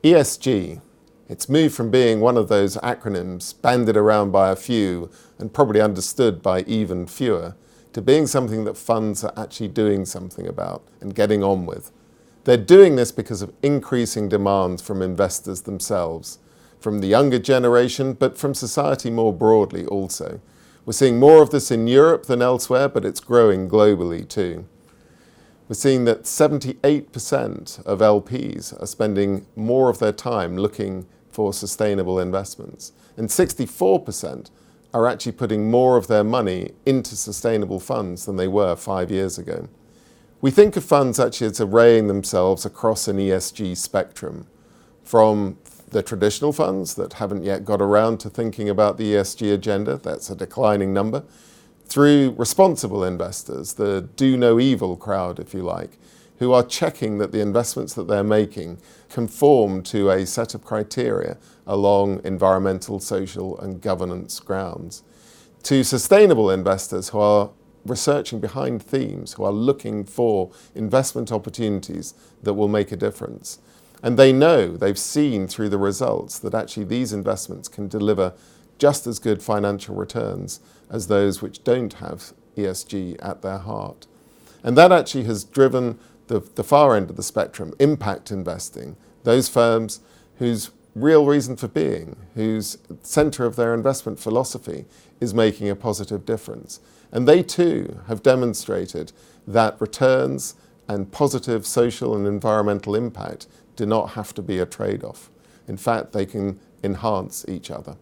ESG, it's moved from being one of those acronyms bandied around by a few and probably understood by even fewer, to being something that funds are actually doing something about and getting on with. They're doing this because of increasing demands from investors themselves, from the younger generation, but from society more broadly also. We're seeing more of this in Europe than elsewhere, but it's growing globally too. We're seeing that 78% of LPs are spending more of their time looking for sustainable investments, and 64% are actually putting more of their money into sustainable funds than they were 5 years ago. We think of funds actually as arraying themselves across an ESG spectrum, from the traditional funds that haven't yet got around to thinking about the ESG agenda, that's a declining number, through responsible investors, the do no evil crowd, if you like, who are checking that the investments that they're making conform to a set of criteria along environmental, social, and governance grounds, to sustainable investors who are researching behind themes, who are looking for investment opportunities that will make a difference. And they know, they've seen through the results that actually these investments can deliver just as good financial returns as those which don't have ESG at their heart. And that actually has driven the far end of the spectrum, impact investing, those firms whose real reason for being, whose center of their investment philosophy is making a positive difference. And they too have demonstrated that returns and positive social and environmental impact do not have to be a trade-off. In fact, they can enhance each other.